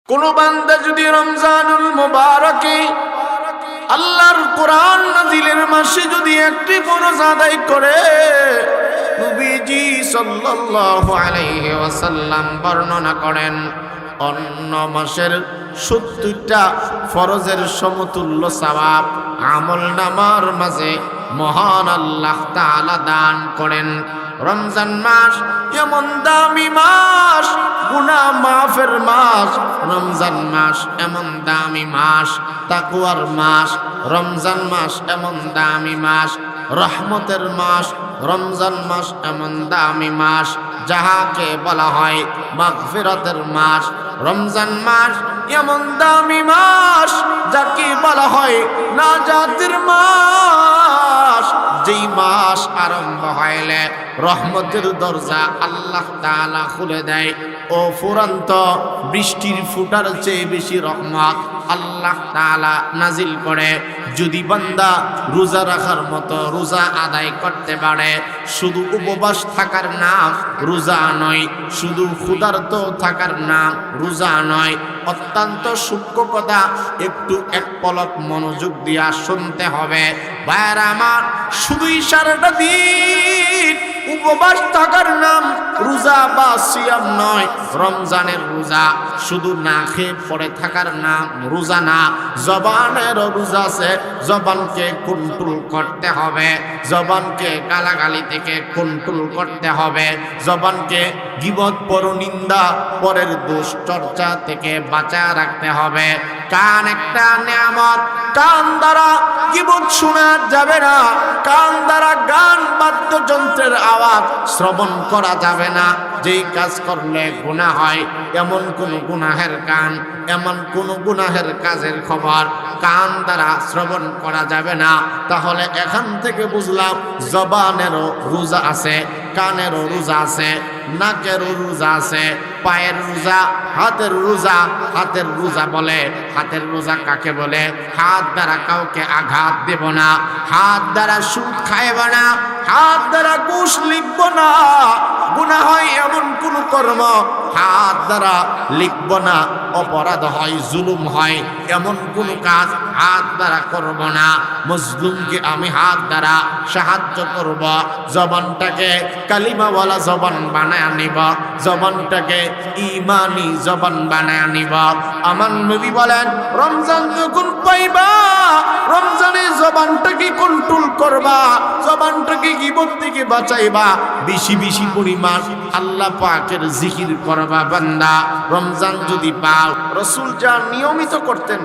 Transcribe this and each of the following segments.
কোন বান্দা যদি রমজানুল মুবারকে আল্লাহর কোরআন নাজিলের মাসে যদি একটি ফরজ আদায় করে, নবীজি সাল্লাল্লাহু আলাইহি ওয়াসাল্লাম বর্ণনা করেন অন্য মাসের 70টা ফরজের সমতুল্য সওয়াব আমলনামার মাঝে মহান আল্লাহ তাআলা দান করেন। রমজান মাস এমন দামি মাস, গুনাহ মাফের মাস। রমজান মাস এমন দামি মাস, তাকওয়ার মাস। রমজান মাস এমন দামি মাস, রহমতের মাস। রমজান মাস এমন দামি মাস যাহাকে বলা হয় মাগফিরাতের মাস। রমজান মাস এমন দামি মাস যাকে বলা হয় নাজাতের মাস। যেই মাস আরম্ভ হইলে রহমতের দরজা আল্লাহ তাআলা খুলে দেয় ও ফুরন্ত বৃষ্টির ফুটার চেয়ে বেশি রহমত আল্লাহ তাআলা নাজিল করে। যদি বান্দা রোজা রাখার মতো রোজা আদায় করতে পারে, শুধু উপবাস থাকার নাম রোজা নয়, শুধু ক্ষুধার্ত থাকার নাম রোজা নয়। অত্যন্ত সূক্ষ্ম কথা, একটু এক পলক মনোযোগ দিয়া শুনতে হবে। ভাইরা আমার, শুধুই সারাটা দিন উপবাস থাকার নাম রোজা বা সিয়াম নয়। রমজানের রোজা শুধু না খেয়ে পড়ে থাকার নাম রোজা না, জবানেরও রোজা আছে। জবানকে কন্ট্রোল করতে হবে, জবানকে গালাগালি থেকে কন্ট্রোল করতে হবে, জবানকে গীবত পরনিন্দা পরের দোষ চর্চা থেকে বাঁচায় রাখতে হবে। কান একটা নিয়ামত, কান দ্বারা গীবত শোনা যাবে না, কান দ্বারা গান বাদ্যযন্ত্রের আওয়াজ শ্রবণ করা যাবে না। যেই কাজ করলে গুনাহ হয় এমন কোন গুনাহের কান, এমন কোন গুনাহের কাজের খবর কান দ্বারা শ্রবণ করা যাবে না। তাহলে এখান থেকে বুঝলাম জবানেরও রোজা আছে, কানেরও রোজা আছে, নাকেরও রোজা আছে, পায়ের রোজা, হাতের রোজা। হাতের রোজা বলে, হাতের রোজা কাকে বলে? হাত দ্বারা কাউকে আঘাত দেব না, হাত দ্বারা সুদ খাইব না, হাত দ্বারা ঘুষ লিখব না। গুনাহ হয় এমন কোন কর্ম হাত দ্বারা লিখব না, অপরাধ হয়, জুলুম হয় এমন কোন কাজ হাত দ্বারা করব না। মজলুমকে আমি হাত দ্বারা সাহায্য করব। জবানটাকে কালিমাওয়ালা জবান বানায় নিব, জবানটাকে ইমানি জবান বানায় নিব। আমার নবী বলেন, রমজান যখন পাইবা রমজানে জবানটাকে কন্ট্রোল করবা, জবানটাকে গীবত থেকে বাঁচাইবা। বেশি বেশি পরিমাণ আল্লাহ পাকের জিকির করবা বান্দা। রমজান যদি পাও, রাসূল যা নিয়মিত করতেন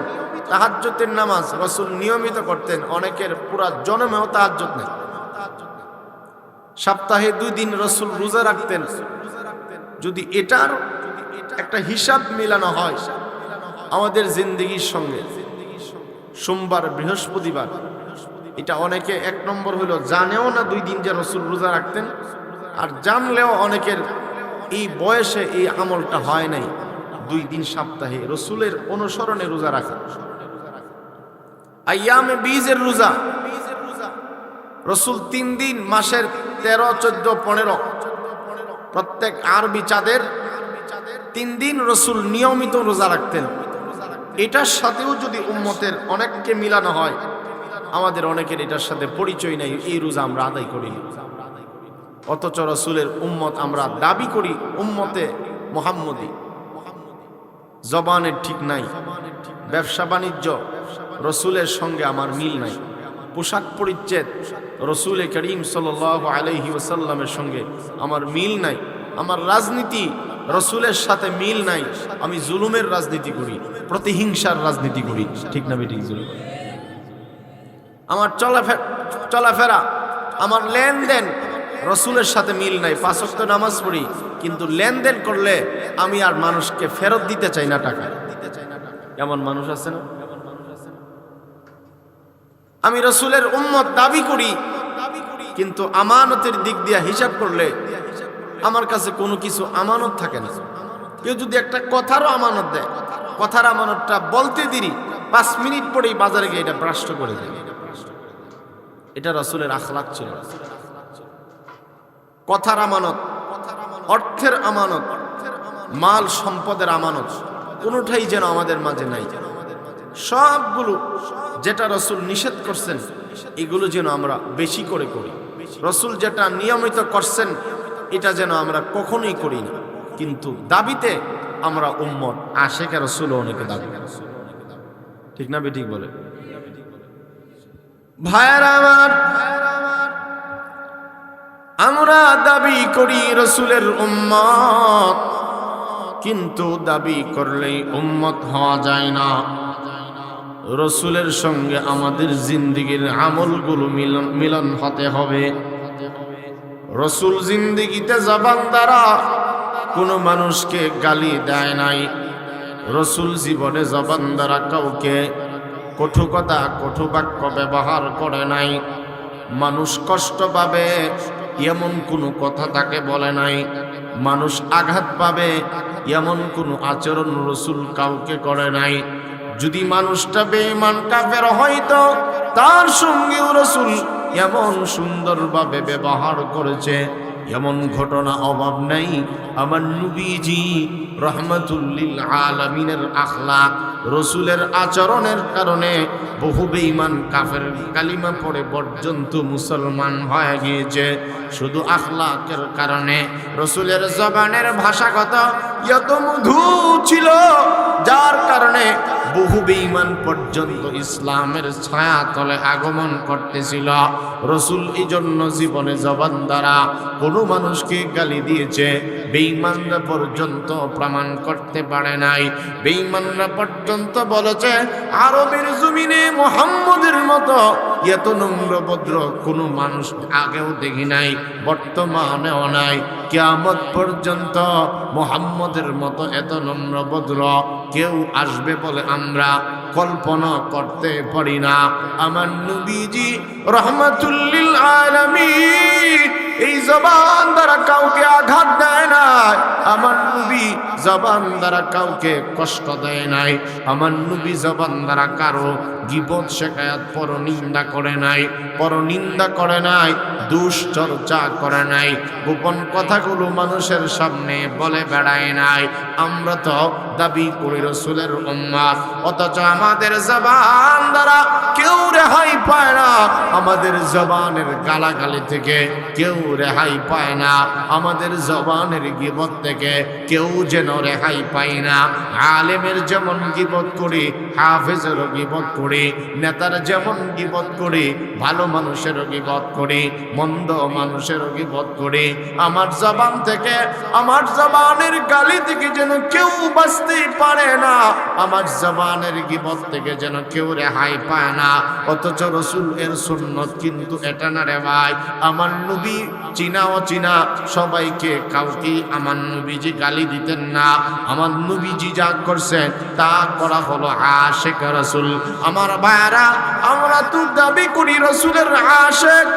তাহাজ্জুদের নামাজ রাসূল নিয়মিত করতেন। অনেকের পুরা জন্মেও তাহাজ্জুদ নেই। সপ্তাহে 2 দিন রাসূল রোজা রাখতেন। যদি এটার একটা হিসাব মিলানো হয় আমাদের জিন্দেগির সঙ্গে, সোমবার বৃহস্পতিবার, এটা অনেকে 1 নম্বর হলো জানেও না 2 দিন যে রাসূল রোজা রাখতেন, আর জানলেও অনেকের এই বয়সে এই আমলটা হয় নাই 2 দিন সপ্তাহে রাসূলের অনুসরণে রোজা রাখা। আইয়ামে বীজের রোজা রাসূল 3 দিন মাসের 13, 14, 15 প্রত্যেক আরবি চাঁদের 3 দিন রাসূল নিয়মিত রোজা রাখতেন। এটার সাথেও যদি উম্মতের অনেককে মিলানো হয়, আমাদের অনেকের এটার সাথে পরিচয় নাই, এই রোজা আমরা আদায় করি না। অথচ রাসূলের উম্মত আমরা দাবি করি উম্মতে মুহাম্মদী। জবানের ঠিক নাই, ব্যবসা বাণিজ্য রাসূলের সঙ্গে আমার মিল নাই, পোশাক পরিচ্ছদ রাসূল করিম সাল্লাল্লাহু আলাইহি ওয়াসাল্লামের সঙ্গে আমার মিল নাই, আমার রাজনীতি রাসূলের সাথে মিল নাই। আমি জুলুমের রাজনীতি করি, প্রতিহিংসার রাজনীতি করি, ঠিক না বেঠিক? জুলুম আমার চলাফেরা, আমার লেনদেন রাসূলের সাথে মিল নাই। 5 ওয়াক্ত নামাজ পড়ি, কিন্তু লেনদেন করলে আমি আর মানুষকে ফেরত দিতে চাই না টাকা। এমন মানুষ আছে না? আমি রাসূলের উম্মত দাবি করি, কিন্তু আমানতের দিক দিয়ে হিসাব করলে আমার কাছে কোনো কিছু আমানত থাকে না। কেউ যদি একটা কথারও আমানত দেয়, কথার আমানতটা বলতে দেরি, 5 মিনিট পরেই বাজারে গিয়ে এটা ভ্রষ্ট করে দেয়। এটা রাসূলের আখলাক ছিল। কথার আমানত, অর্থের আমানত, মাল সম্পদের আমানত, কোনোটাই যেন আমাদের মাঝে নাই। সবগুলো যেটা রসুল নিষেধ করছেন এগুলো যেন আমরা বেশি করে করি। রসুল যেটা নিয়মিত করছেন এটা যেন আমরা কখনোই করি না। কিন্তু দাবিতে আমরা উম্মত, আশেকে রসুল অনেকে দাবি, ঠিক না বেঠিক বলে? ভাইয়েরা আমার, আমরা দাবি করি রসুলের উম্মত, কিন্তু দাবি করলেই উম্মত হওয়া যায় না। রসুলের সঙ্গে আমাদের জিন্দেগির আমলগুলো মিলন হতে হবে। রসুল জিন্দেগিতে জবান দ্বারা কোনো মানুষকে গালি দেয় নাই। রসুল জীবনে জবান দ্বারা কাউকে কটু কথা, কটু বাক্য ব্যবহার করে নাই। মানুষ কষ্ট পাবে এমন কোনো কথা তাকে বলে নাই। মানুষ আঘাত পাবে এমন কোনো আচরণ রসুল কাউকে করে নাই। যদি মানুষটা বেঈমান কাফের হয়তো তার সঙ্গেও রসুল এমন সুন্দরভাবে ব্যবহার করেছে, এমন ঘটনা অভাব নাই। আমার নবীজি রহমাতুল লিল আলামিনের আখলাক, রসুলের আচরণের কারণে বহু বেঈমান কাফের কালিমা পড়ে পর্যন্ত মুসলমান হয়ে গিয়েছে। শুধু আখলাকের কারণে রসুলের জবানের ভাষাগত এত মধু ছিল, যার কারণে বহু বেঈমান পর্যন্ত ইসলামের ছায়া তলে আগমন করতেছিল। রসুল এই জন্য জীবনে জবান দ্বারা কোনো মানুষকে গালি দিয়েছে, বেঈমানরা পর্যন্ত প্রমাণ করতে পারে নাই। বেঈমানরা পর্যন্ত বলেছে আরবের জমিনে মুহাম্মদের মতো এত নম্রভদ্র কোনো মানুষ আগেও দেখি নাই, বর্তমানেও নাই। কিয়ামত পর্যন্ত মুহাম্মদের মতো এত নম্রভদ্র কেউ আসবে বলে আমরা কল্পনা করতে পারি না। আমার নবীজি রহমাতুল লিল আলামিন এই জবান দ্বারা কাউকে আঘাত দেয় নাই। আমার নবী জবান দ্বারা কাউকে কষ্ট দেয় নাই। আমার নবী জবান দ্বারা কারো গীবত শিকায়াত পরনিন্দা করে নাই, পরনিন্দা করে নাই, দুশ্চর্চা করে নাই, গোপন কথাগুলো মানুষের সামনে বলে বেড়ায় নাই। আমরা তো দাবি করি রসুলের উম্মত, অথচ আমাদের জবান দ্বারা কেউ রেহাই পায় না। আমাদের জবানের গালাগালি থেকে কেউ রেহাই পায় না। আমাদের জবানের গীবত থেকে কেউ যেন রেহাই পায় না। আলেমের যেমন গীবত করি, হাফেজের গীবত করি, নেতার যেমন গীবত করি, ভালো মানুষের গীবত করি, মন্দ মানুষের গীবত করি। আমার জবান থেকে, আমার জবানের গালি থেকে যেন কেউ বাঁচতে পারে না। আমার জবানের গীবত থেকে যেন কেউ রেহাই পায় না। অথচ রসুল এর সুন্নত কিন্তু এটা না রে ভাই। আমার নবী চিনা অচিনা সবাইকে, কাউকে আমার নবীজি গালি দিতেন না। আমার নবীজি যা করছেন তা করা হলো আশেক রাসূল। আমার ভাইরা, আমরা তো দাবি করি রসুলের আশেক,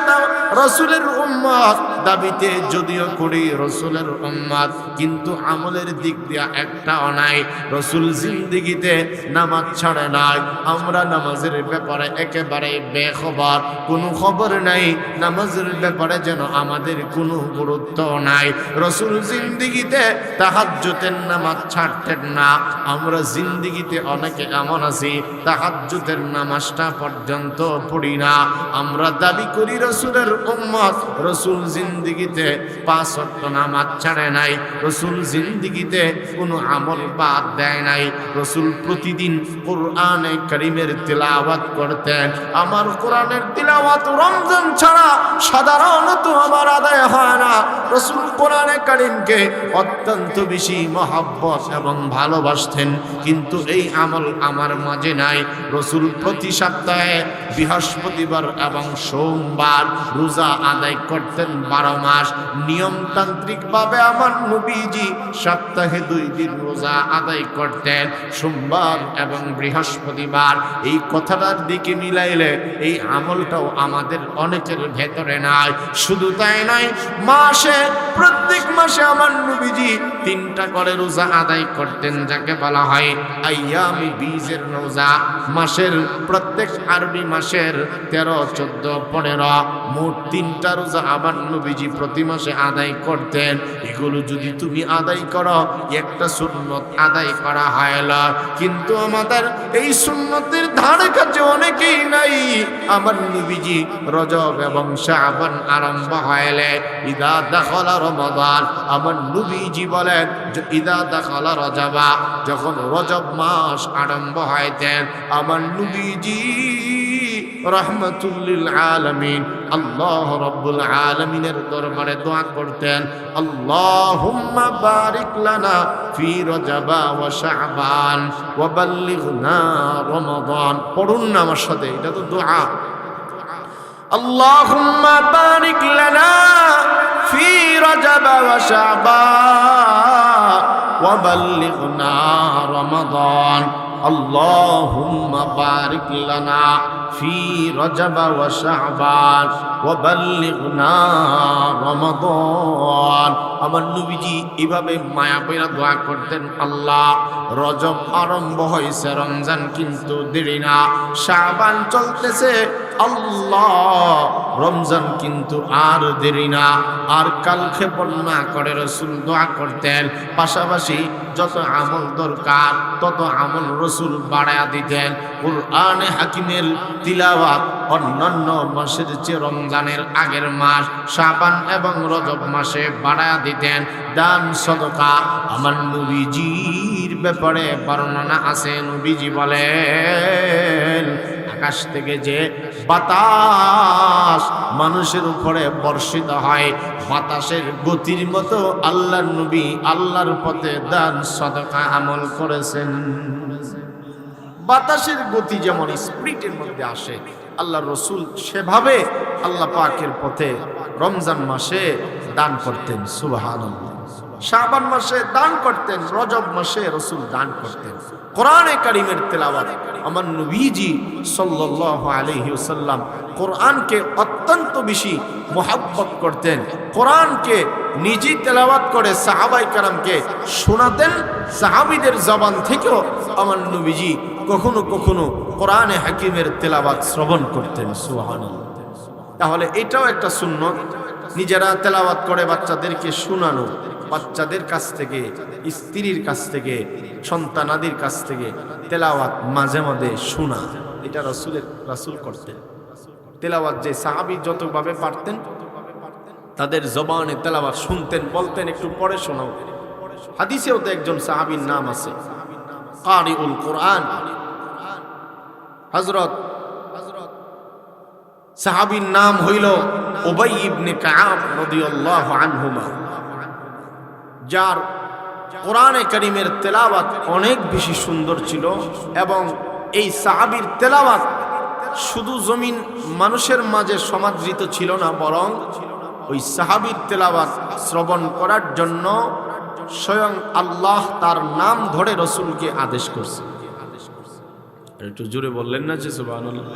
রসুলের উম্মত, দাবিতে যদিও করি রসুলের উম্মত, কিন্তু আমলের দিক দিয়া একটাও নাই। রসুল জিন্দেগিতে নামাজ ছাড়ে নাই। আমরা নামাজের ব্যাপারে একেবারে বেখবর, কোনো খবর নাই। নামাজের ব্যাপারে যেন আমাদের কোনো গুরুত্ব নাই। রসুল জিন্দেগিতে তাহাজ্জুদের নামাজ ছাড়তেন না। আমরা জিন্দেগিতে অনেকে এমন আছি তাহাজ্জুদের নামাজটা পর্যন্ত পড়ি না। আমরা দাবি করি রসুলের উম্মত। রসুল জিন্দেগিতে 5 ওয়াক্ত নামাজ ছাড়ে নাই। রসুল জিন্দেগিতে কোনো আমল বাদ দেয় নাই। রসুল প্রতিদিন কোরআনে কারীমের তিলাওয়াত করতেন। আমার কোরআনের তিলাওয়াত রমজান ছাড়া সাধারণত আমার আদায় হয় না। রসুল কোরআনে কারীমকে অত্যন্ত বেশি মহব্বত এবং ভালোবাসতেন, কিন্তু এই আমল আমার মাঝে নাই। রসুল প্রতি সপ্তাহে বৃহস্পতিবার এবং সোমবার রোজা আদায় করতেন 12 মাস নিয়মতান্ত্রিক ভাবে। আমার নবীজি সপ্তাহে 2 দিন রোজা আদায় করতেন, সোমবার এবং বৃহস্পতিবার। এই কথাটার দিকে মিলাইলে এই আমলটাও আমাদের অনেকের ভেতরে নাই। শুধু তাই নয়, প্রত্যেক মাসে আমার নবীজি তিনটা করে রোজা আদায় করতেন, যাকে বলা হয় আইয়ামি বীজের রোজা। মাসের প্রত্যেক আরবি মাসের 13, 14, 15 মোট তিনটা রোজা আমার নবীজি প্রতি মাসে আদায় করতেন। এগুলো যদি তুমি আদায় করো, একটা সুন্নত আদায় করা হয় না। কিন্তু আমাদের এই সুন্নতের ধারে কাছে অনেকেই নাই। আমার নবীজি রজব এবং শাবান আরম্ভ হইলে ইদা দাখালা রমাদান, আমার নবীজি বলেন যে ইদা দাখালা রজবা, যখন রজব মাস আরম্ভ হইতেন আমার নবীজি রাহমাতুল্লিল আলামিন আল্লাহ রাব্বুল আলামিনের দরবারে দোয়া করতেন, আল্লাহুম্মা বারিক লানা ফি রজবা ওয়া শাবান ওয়া বাল্লিগনা রমাদান। পড়ুন না আমার সাথে, এটা তো দোয়া। আল্লাহুম্মা বারিক লানা ফি রজবা ওয়া শাবান ওয়া বাল্লিগনা রমাদান। আল্লাহুম্মা বারিক লানা ফি রজব ওয়া শাবান ওয়া বাল্লিগনা রমাদান। আমার নবীজি এভাবে মায়া পয়রা দোয়া করতেন, আল্লাহ রজব আরম্ভ হয়েছে, রমজান কিন্তু দেরি না, শাবান চলতেছে, আল্লাহ রমজান কিন্তু আর দেরি না, আর কালক্ষেপণ না করে রাসূল দোয়া করতেন। পাশাপাশি যত আমল দরকার তত আমল রাসূল বাড়ায়া দিতেন। কুরআনে হাকিমের তিলাওয়াত অন্যান্য মাসের চেয়ে রমজানের আগের মাস শাবান এবং রজব মাসে বাড়ায়া দিতেন। দান সদকা আমার নবীজির ব্যাপারে বর্ণনা আছে। নবীজি বলেন, আকাশ থেকে যে বাতাস মানুষের উপরে বর্ষিত হয়, বাতাসের গতির মতো আল্লাহর নবী আল্লাহর পথে দান সদকা আমল করেছেন। বাতাসের গতি যেমন স্পিরিটের মধ্যে আসে, আল্লাহর রাসূল সেভাবে আল্লাহ পাকের পথে রমজান মাসে দান করতেন। সুবহানাল্লাহ। শাবান মাসে দান করতেন, রজব মাসে রাসূল দান করতেন। কোরআনে কারীমের তেলাওয়াত আমার নবীজি সাল্লাল্লাহু আলাইহি ওয়াসাল্লাম কোরআনকে অত্যন্ত বেশি মহব্বত করতেন। কোরআনকে নিজে তেলাওয়াত করে সাহাবায়ে কেরামকে শোনাতেন। সাহাবীদের জবান থেকেও আমার নবীজি কখনো কখনো কোরআনে হাকিমের তেলাওয়াত শ্রবণ করতেন। সুবহানাল্লাহ। তাহলে এটাও একটা সুন্নত, নিজেরা তেলাওয়াত করে বাচ্চাদেরকে শোনানো, বাচ্চাদের কাছ থেকে, স্ত্রীর কাছ থেকে, সন্তানাদির কাছ থেকে তেলাওয়াত মাঝে মাঝে শোনা, এটা রাসূল করতেন। তেলাওয়াত যে সাহাবী যতভাবে পারতেন তাদের জবানে তেলাওয়াত শুনতেন, বলতেন একটু পড়ে শোনাও। হাদিসেও তো একজন সাহাবীর নাম আছে কারিউল কোরআন। হযরত সাহাবীর নাম হইল উবাই ইবনে কাব রাদিয়াল্লাহু আনহুমা, যার কোরআনে কারীমের তেলাওয়াত অনেক বেশি সুন্দর ছিল। এবং এই সাহাবীর তেলাওয়াত শুধু জমিন মানুষের মাঝে সমাদৃত ছিল না, বরং ওই সাহাবীর তেলাওয়াত শ্রবণ করার জন্য স্বয়ং আল্লাহ তার নাম ধরে রাসূলকে আদেশ করছে। একটু জোরে বললেন না যে সুবহানাল্লাহ।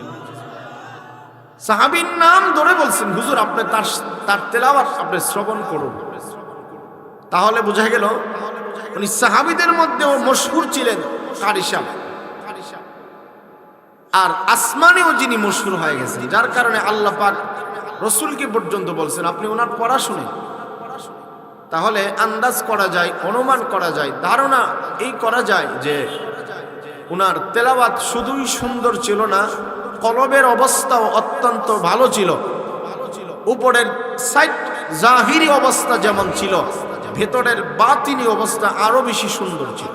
সাহাবীর নাম ধরে বলছেন, হুজুর আপনি তার তেলাওয়াত আপনি শ্রবণ করুন। তাহলে বোঝা গেল উনি সাহাবীদের মধ্যেও মশহুর ছিলেন কারি সাহেব, আর আসমানেও যিনি মশহুর হয়ে গেছেন, যার কারণে আল্লাহ পাক রাসূলকে পর্যন্ত বলছেন আপনি ওনার পড়া শুনেন। তাহলে আন্দাজ করা যায়, অনুমান করা যায়, ধারণা এই করা যায় যে ওনার তেলাওয়াত শুধুই সুন্দর ছিল না, কলবের অবস্থাও অত্যন্ত ভালো ছিল। উপরের সাইড জাহিরি অবস্থা যেমন ছিল, ভেতরের বাতিনি অবস্থা আরো বেশি সুন্দর ছিল।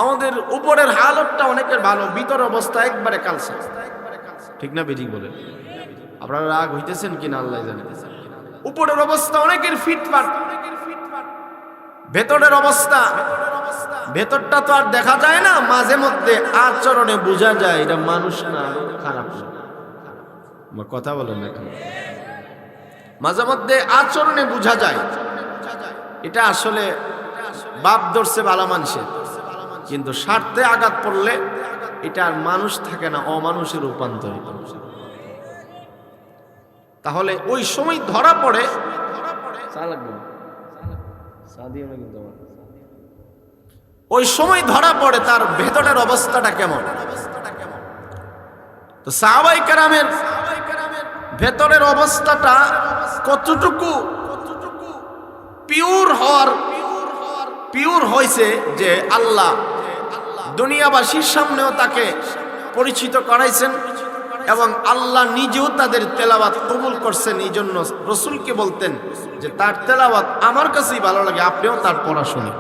আমাদের উপরের হালতটা অনেকের ভালো, ভিতর অবস্থা একবারে কালসা। ঠিক না বেঠিক বলেন? আপনারা রাগ হইতেছেন কিনা আল্লাহ জানে। উপরের অবস্থা অনেকের ফিটফাট, ভেতরের অবস্থা, ভেতরটা তো আর দেখা যায় না, মাঝে মধ্যে আচরণে বোঝা যায় এটা মানুষ না খারাপ। আমার কথা বলেন না, মাঝে মধ্যে আচরণে বোঝা যায় এটা আসলে বাপ ধরছে ভালো মানুষের, কিন্তু স্বার্থে আঘাত পড়লে এটা আর মানুষ থাকে না, অমানুষের রূপান্তরিত। তাহলে ওই সময় ধরা পড়ে ওই সময় ধরা পড়ে তার ভেতরের অবস্থাটা কেমন। তো সাহাবায়ে কেরামের ভেতরের অবস্থাটা কতটুকু পিওর হয়েছে যে আল্লাহ দুনিয়াবাসীর সামনেও তাকে পরিচিত করাইছেন এবং আল্লাহ নিজেও তাদের তেলাওয়াত কবুল করছেন। এই জন্য রসুলকে বলতেন যে তার তেলাওয়াত আমার কাছেই ভালো লাগে, আপনিও তার পড়া শুনি।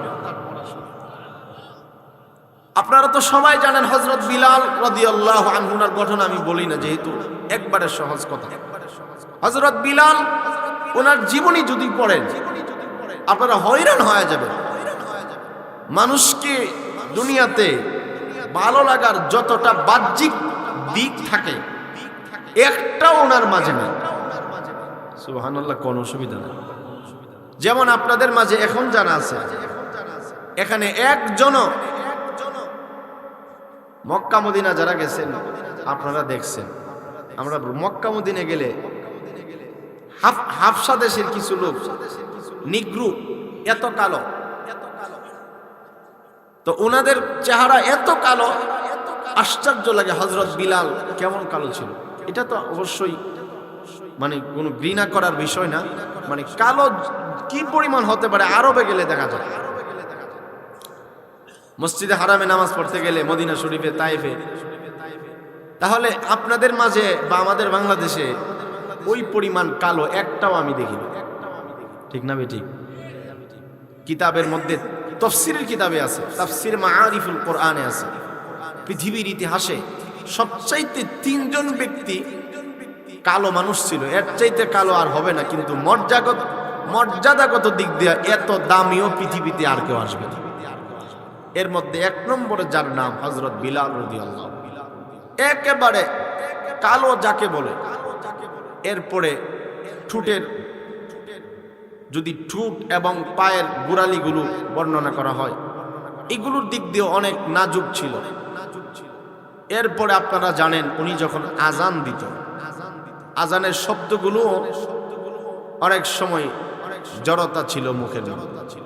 আপনারা তো সবাই জানেন হযরত বিলাল রাদিয়াল্লাহু আনহুর ঘটনা আমি বলি না, যেহেতু একবারে সহজ কথা। হযরত বিলাল ওনার জীবনী যদি পড়েন আপনারা হয়রান হয়ে যাবেন। মানুষকে দুনিয়াতে ভালো লাগার যতটা বাহ্যিক দিক থাকে একটাও ওনার মাঝে নেই। সুবহানাল্লাহ, কোনো অসুবিধা নেই। যেমন আপনাদের মাঝে এখন জানা আছে, এখানে একজনও মক্কা মদিনা যারা গেছেন আপনারা দেখছেন, আমরা মক্কা মদিনে গেলে হাফসা দেশের কিছু লোক নিগ্রু এত কালো, তো ওনাদের চেহারা এত কালো আশ্চর্য লাগে। হযরত বিলাল কেমন কালো ছিল, এটা তো অবশ্যই মানে কোনো ঘৃণা করার বিষয় না, মানে কালো কি পরিমাণ হতে পারে আরবে গেলে দেখা যায়। মসজিদে হারামে নামাজ পড়তে গেলে মদিনা শরীফে, তাইফে, তাহলে আপনাদের মাঝে বা আমাদের বাংলাদেশে ওই পরিমাণ কালো একটাও আমি দেখিনি। ঠিক না বেঠিক? কিতাবের মধ্যে তাফসীরের কিতাবে আছে, তাফসীর মাআরিফুল কোরআনে আছে, পৃথিবীর ইতিহাসে সবচাইতে 3 জন ব্যক্তি কালো মানুষ ছিল, এর চাইতে কালো আর হবে না। কিন্তু মর্যাদাগত দিক দিয়ে এত দামিও পৃথিবীতে আর কেউ আসবে না। এর মধ্যে 1 নম্বরে যার নাম হযরত বিলাল রাদিয়াল্লাহু, একেবারে কালো যাকে বলে। এরপরে ঠোঁটের, যদি ঠোঁট এবং পায়ের গোড়ালিগুলো বর্ণনা করা হয়, এগুলোর দিক দিয়ে অনেক নাজুক ছিল। এরপরে আপনারা জানেন উনি যখন আজান দিত, আজানের শব্দগুলো অনেক সময় জড়তা ছিল মুখের মধ্যে।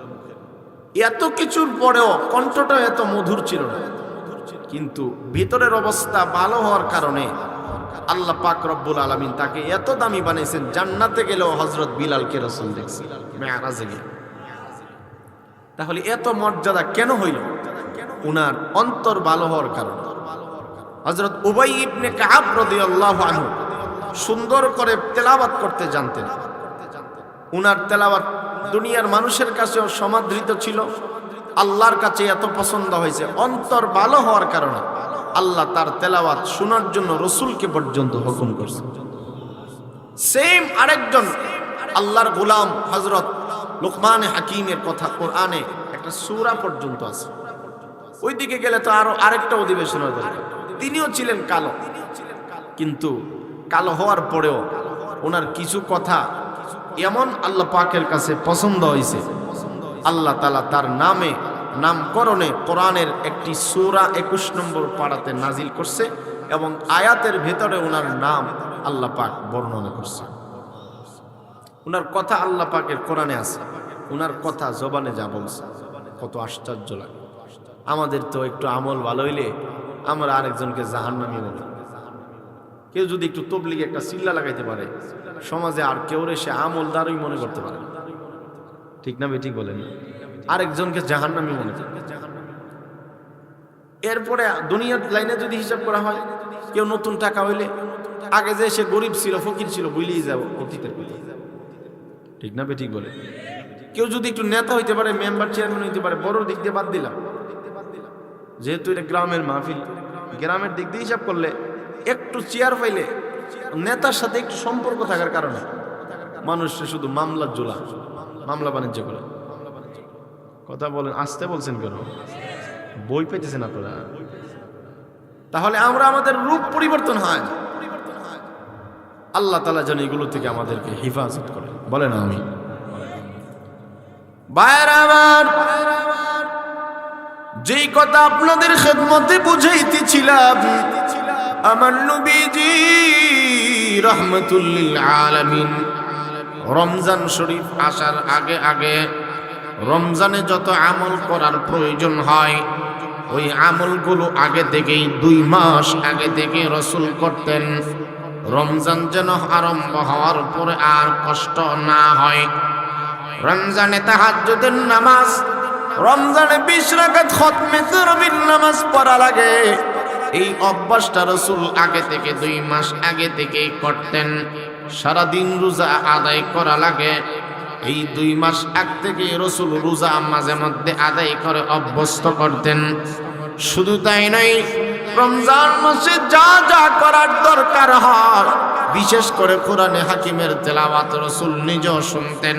এত কিছুর পরেও কণ্ঠটা এত মধুর ছিল না, কিন্তু ভিতরের অবস্থা ভালো হওয়ার কারণে আল্লাহ পাক রব্বুল আলামিন তাকে এত দামি বানিয়েছেন, জান্নাতে গেলেও হযরত বিলালকে রাসূল দেখছেন মেরাজে গিয়ে। তাহলে এত মর্যাদা কেন হইল? উনার অন্তর ভালো হওয়ার কারণে। হযরত উবাই ইবনে কাব রাদিয়াল্লাহু আনহু সুন্দর করে তেলাওয়াত করতে জানতেন। উনার তেলাওয়াত দুনিয়ার মানুষের কাছেও সমাদৃত ছিল, আল্লাহর কাছে এত পছন্দ হয়েছে। অন্তর ভালো হওয়ার কারণে আল্লাহ তার তেলাওয়াত শোনার জন্য রসুলকে পর্যন্ত হুকুম করছে। সেম আরেকজন আল্লাহর গোলাম হযরত লুকমান হাকিমের কথা কোরআনে একটা সূরা পর্যন্ত আছে। ওই দিকে গেলে তো আরো আরেকটা অধিবেশন হয়ে যাবে। তিনিও ছিলেন কালো, কিন্তু কালো হওয়ার পরেও ওনার কিছু কথা এমন আল্লাহ পাকের কাছে পছন্দ হয়েছে, আল্লাহ তাআলা তার নামকরণে কোরআনের একটি সূরা 21 নম্বর পারাতে নাজিল করছে এবং আয়াতের ভেতরে ওনার নাম আল্লাহ পাক বর্ণনা করছে। ওনার কথা আল্লাহ পাকের কোরআনে আছে, ওনার কথা জবানে যা বলছে কত আশ্চর্য লাগে। আমাদের তো একটু আমল ভালো হইলে আমরা আরেকজনকে জাহান্নামী বলি। কেউ যদি একটু তবলিগে একটা সিল্লা লাগাইতে পারে, সমাজে আর কেউ সে আমলদারই মনে করতে পারে। ঠিক না বেঠিক বলেন? আরেকজনকে জাহান্নামী মনে করে। এরপরে দুনিয়ার লাইনে যদি হিসাব করা হয়, কেউ নতুন টাকা হইলে আগে যে সে গরিব ছিল, ফকির ছিল, ভুলিয়ে যাব অতীতের কথা। ঠিক না বেঠিক বলে? কেউ যদি একটু নেতা হইতে পারে, মেম্বার চেয়ারম্যান হইতে পারে, বড় দিক দিয়ে বাদ দিলাম, যেহেতু এটা গ্রামের মাহফিল, গ্রামের দিক দিয়ে হিসাব করলে একটু চেয়ার পাইলে নেতার সাথে একটু সম্পর্ক থাকার কারণে মানুষ শুধু মামলা বাণিজ্য করে। কথা বলেন, আসতে বলছেন কেন? বই পেতেছেন আপনারা? তাহলে আমরা আমাদের রূপ পরিবর্তন হয়। আল্লাহ তাআলা যেন এগুলো থেকে আমাদেরকে হেফাজত করে। বলেন আমিন। ভাইরা আমার, যেই কথা আপনাদের খেদমতে বুঝাইতেছিলাম, আমার নবীজি রাহমাতুল লিল আলামিন রমজান শরীফ আসার আগে রমজানে যত আমল করার প্রয়োজন হয় ওই আমলগুলো আগে থেকেই 2 মাস আগে থেকে রাসূল করতেন, রমজান যেন আরম্ভ হওয়ার পরে আর কষ্ট না হয়। রমজানে তাহাজ্জুদের নামাজ, রমজানে 20 রাকাত খতমে তারাবির নামাজ পড়া লাগে। এই অভ্যাসটা রাসূল আগে থেকে 2 মাস আগে থেকেই করতেন। সারাদিন রোজা আদায় করা লাগে, এই 2 মাস আগ থেকে রাসূল রোজা মাঝে মধ্যে আদায় করে অভ্যস্ত করতেন। শুধু তাই নয়, রমজান মাসে যা যা করার দরকার হয়, বিশেষ করে কোরআনে হাকিমের তেলাওয়াত রাসূল নিজেও শুনতেন,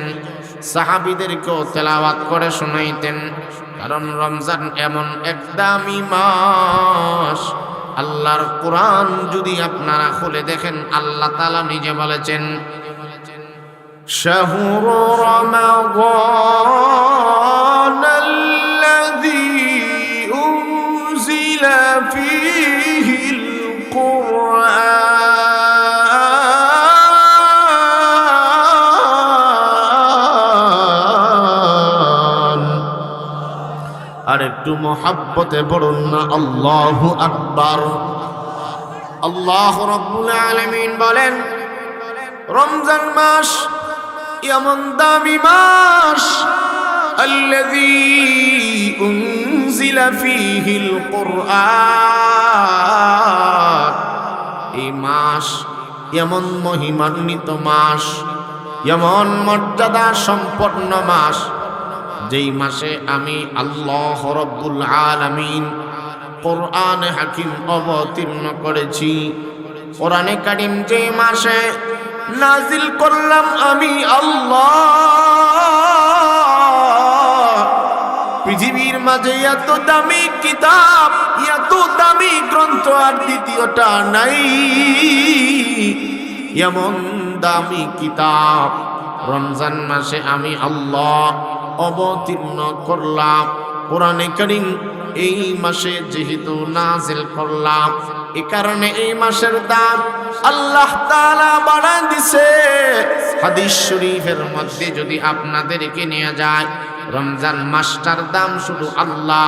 সাহাবীদেরকেও তেলাওয়াত করে শোনাইতেন। কারণ রমজান এমন এক দামি মাস, আল্লাহর কোরআন যদি আপনারা খুলে দেখেন, আল্লাহ তাআলা নিজে বলেছেন, শাহরু রমাদানাল্লাযী উনজিলা ফীহিল কুরআন। আর একটু মহব্বতে বলুন না আল্লাহু আকবার। আল্লাহ রাব্বুল আলামিন বলেন, রমজান মাস এমন দামি মাস, আল্লাযী উনজিলা ফীহিল কুরআন। এই মাস এমন মহিমান্বিত মাস, এমন মর্যাদা সম্পন্ন মাস, যেই মাসে আমি আল্লাহ রাব্বুল আলামিন কোরআনে হাকিম অবতীর্ণ করেছি। কোরআনে কারীম যে মাসে নাজিল করলাম আমি আল্লাহ, পৃথিবীর মাঝে এত দামি কিতাব, এত দামি গ্রন্থ আর দ্বিতীয়টা নাই। এমন দামি কিতাব রমজান মাসে আমি আল্লাহ অবতীর্ণ করলাম। কোরআনে কারীম এই মাসে যেহেতু নাজিল করলাম, এই কারণে এই মাসের দাম আল্লাহ তাআলা বাড়ায় দিছে। হাদিস শরীফের মধ্যে যদি আপনাদেরকে নিয়ে যায়, রমজান মাসটার দাম শুধু আল্লাহ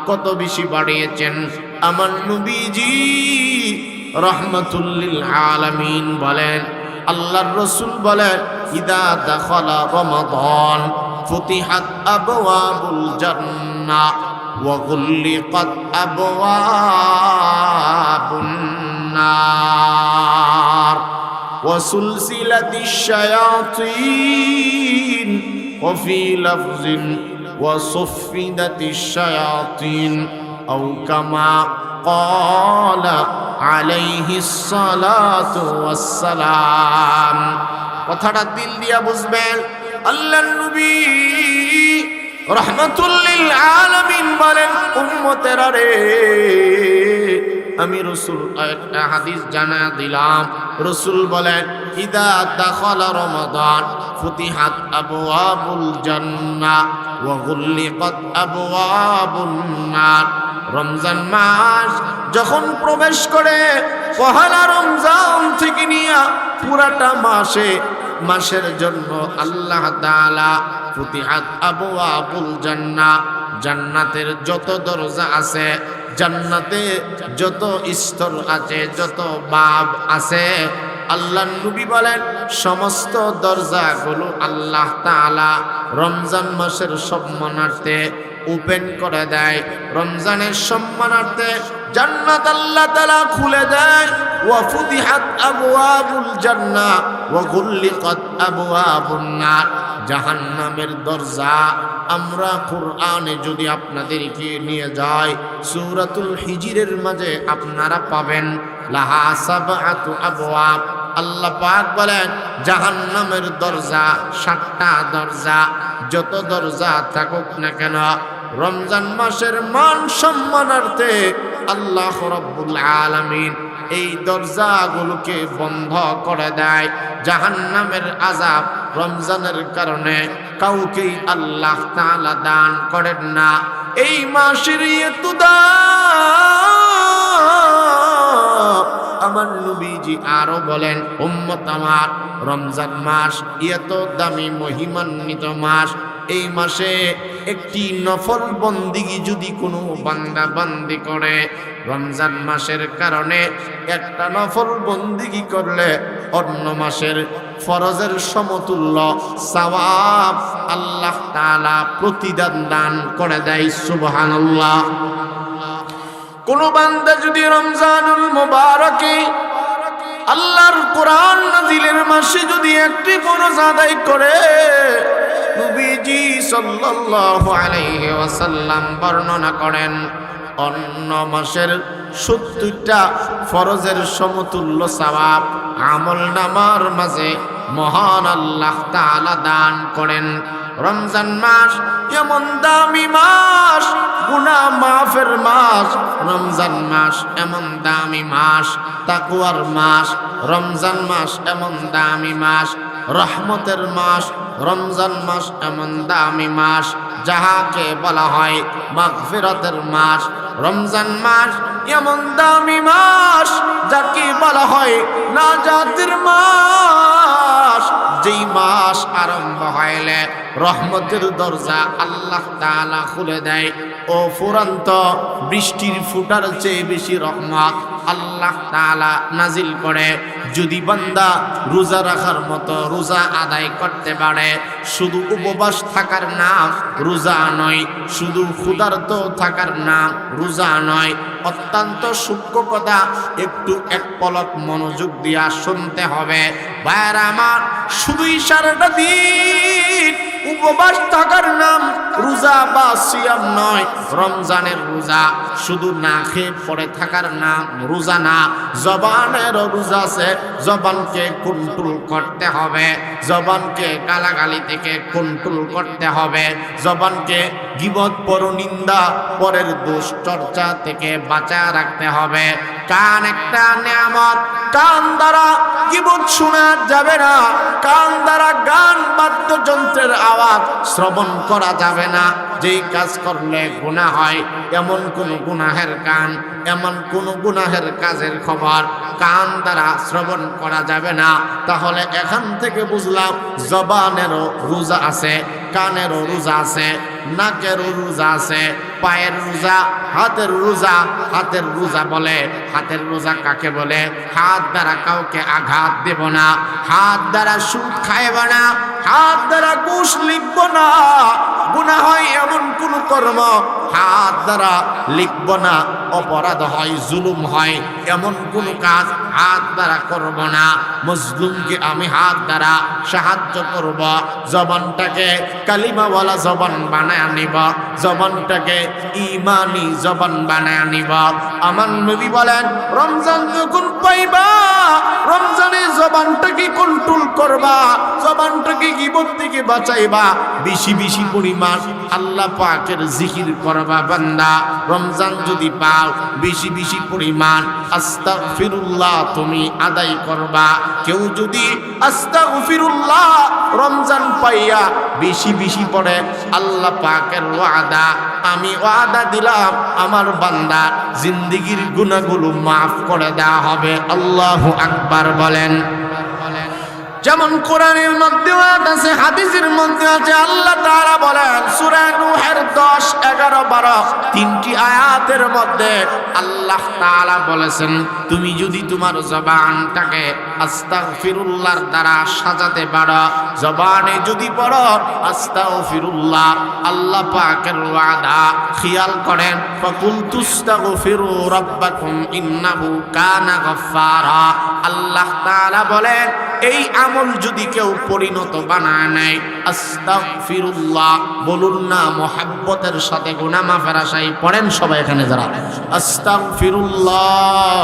কত বেশি বাড়িয়েছেন। আমার নবীজি রাহমাতুল লিল আলামিন বলেন, আল্লাহর রাসূল বলেন, ইদা দাখালা রমাদান ফুতিহাত আবওয়াবুল জান্নাহ ওয়া গুল্লিকাত আবওয়াবুন নার ওয়া সুলসিলাতিশ শায়াতিন ওয়া ফি লাফজিন ওয়া সুফিদাতিশ শায়াতিন আও কামা ক্বালা আলাইহিস সালাতু ওয়াস সালাম। কথাটা দিল দিয়া বুঝবেন। আল্লাহর নবী রাহমাতুল লিল আলামিন বলেন, উম্মতেরা রে, আমি রাসূল একটা হাদিস জানা দিলাম। রাসূল বলেন, ইদা দাখালা রমাদান ফুতিহাত আবওয়াবুল জান্নাহ ওয়া গুল্লিকাত আবওয়াবুন নার। রমজান মাস যখন প্রবেশ করে, পহেলা রমজান থেকে নিয়ে পুরাটা মাসের জন্য আল্লাহ তাআলা ফুতিহাত আবওয়াবুল জান্নাহ, জান্নাতের যত দরজা আছে, জান্নাতে যত স্তর আছে, যত বাব আছে, আল্লাহর নবী বলেন সমস্ত দরজাগুলো আল্লাহ তাআলা রমজান মাসের সম্মানার্থে ওপেন করে দেয়। রমজানের সম্মানার্থে জান্নাত আল্লাহ তাআলা খুলে দেয়। ওয়া ফুতিহাত আবওয়াবুল জান্নাহ ওয়া গুল্লিকাত আবওয়াবুন নার। জাহান্নামের দরজা আমরা কোরআনে যদি আপনাদেরকে নিয়ে যাই, সূরাতুল হিজরের মাঝে আপনারা পাবেন লাহা সাবআতু আবওয়াব। আল্লাহ পাক বলেন, জাহান্নামের দরজা 7টা দরজা। যত দরজা থাকুক না কেন, রমজান মাসের মান সম্মানার্থে আল্লাহ রাব্বুল আলামিন এই দরজাগুলোকে বন্ধ করে দেয়। জাহান্নামের আযাব রমজানের কারণে কাউকেই আল্লাহ তাআলা দান করেন না। এই মাসের এত দাম, আমার নবীজি আরো বলেন, উম্মত আমার, রমজান মাস এত দামি মহিমান্বিত মাস, এই মাসে একটি নফল বন্দিগি যদি কোনো বান্দা বান্দি করে, রমজান মাসের কারণে একটা নফল বন্দিগি করলে অন্য মাসের ফরজের সমতুল্য সওয়াব আল্লাহ তাআলা প্রতিদান দান করে দেয়। সুবহানাল্লাহ। কোন বান্দা যদি রমজানুল মুবারকে আল্লাহর কোরআন নাজিলের মাসে যদি একটি ফরজ আদায় করে, নবীজি সাল্লাল্লাহু আলাইহি ওয়াসাল্লাম বর্ণনা করেন অন্য মাসের 70টা ফরজের সমতুল্য সওয়াব আমলনামার মাঝে মহান আল্লাহ তাআলা দান করেন। রমজান মাস এমন দামি মাস, গুনাহ মাফের মাস। রমজান মাস এমন দামি মাস, তাকওয়ার মাস। রমজান মাস এমন দামি মাস, রহমতের মাস। রমজান মাস এমন দামি মাস যাহাকে বলা হয় মাগফিরাতের মাস। রমজান মাস এমন দামি মাস যাকে বলা হয় নাজাতের মাস। যেই মাস আরম্ভ হইলে রহমতের দরজা আল্লাহ তাআলা খুলে দেয় ও ফুরন্ত বৃষ্টির ফুটার চেয়ে বেশি রহমত আল্লাহ তাআলা নাজিল করে। যদি বান্দা রোজা রাখার মতো রোজা আদায় করতে পারে, শুধু উপবাস থাকার নাম রোজা নয়, শুধু ক্ষুধার্ত থাকার নাম রোজা নয়। অত্যন্ত সূক্ষ্ম কথা, একটু এক পলক মনোযোগ দিয়া শুনতে হবে। ভাইরা আমার, শুধুই সারাটা দিন উপবাস থাকার নাম রোজা বা সিয়াম নয়। রমজানের রোজা শুধু না খেয়ে পড়ে থাকার নাম রোজা না, জবানের রোজা আছে। জবানকে কন্ট্রোল করতে হবে, জবানকে গালাগালি থেকে কন্ট্রোল করতে হবে, জবানকে গীবত পরনিন্দা পরের দোষ চর্চা থেকে বাঁচায় রাখতে হবে। কান একটা নিয়ামত, কান দ্বারা গীবত শোনা যাবে না, কান দ্বারা গান বাদ্যযন্ত্রের আওয়াজ শ্রবণ করা যাবে না। যেই কাজ করলে গুনাহ হয় এমন কোন গুনাহের গান, এমন কোন গুনাহের কাজের খবর কান দ্বারা শ্রবণ করা যাবে না। তাহলে এখান থেকে বুঝলাম জবানেরও রোজা আছে, কানেরও রোজা আছে, নাকেরও রোজা আছে, পায়ের রোজা, হাতের রোজা। হাতের রোজা বলে, হাতের রোজা কাকে বলে? হাত দ্বারা কাউকে আঘাত দেব না, হাত দ্বারা সুদ খাইব না, হাত দ্বারা ঘুষ লিখব না। গুনাহ হয় এমন কোন কর্ম হাত দ্বারা লিখব না, অপরাধ হয়, জুলুম হয় এমন কোন কাজ হাত দ্বারা করব না। মজলুমকে আমি হাত দ্বারা সাহায্য করব। জবানটাকে কালিমাওয়ালা জবান বানায় নিব, জবানটাকে ঈমানি জবান বানায় নিব। আমার নবী বলেন, রমজান যখন পাইবা রমজানে জবানটাকে কন্ট্রোল করবা, জবানটাকে গীবত থেকে বাঁচাইবা। বেশি বেশি পরিমাণ আল্লাহ পাকের জিকির করবা বান্দা। রমজান যদি পাও বেশি বেশি পরিমাণ আস্তাগফিরুল্লাহ তুমি আদায় করবা। কেউ যদি আস্তাগফিরুল্লাহ রমজান পাইয়া বেশি বেশি পড়ে, আল্লাহ পাকের ওয়াদা, আমি ওয়াদা দিলাম আমার বান্দার জিন্দেগীর গুনাহগুলো মাফ করে দেওয়া হবে। আল্লাহু আকবার বলেন। যেমন কোরআনের মধ্যে আছে, হাদিসের মধ্যে আছে। আল্লাহ তাআলা বলেন সূরা নূহের 10, 11, 12 তিনটি আয়াতের মধ্যে আল্লাহ তাআলা বলেছেন, তুমি যদি তোমার জবানটাকে আস্তাগফিরুল্লাহর দ্বারা সাজাতে পারো, জবানে যদি পড়ো আস্তাগফিরুল্লাহ, আল্লাহ পাকের ওয়াদা খেয়াল করেন, ফাকুল তুস্তাগফিরু রাব্বাকুম ইন্নাহু কানা গফফারা। আল্লাহ তাআলা বলেন, এই আমল যদি কেউ পরিণত বানায় নেয়, আস্তাগফিরুল্লাহ বলুন না মোহাব্বতের সাথে, গুনাহ মাফের আশায় পড়েন সবাই এখানে যারা, আস্তাগফিরুল্লাহ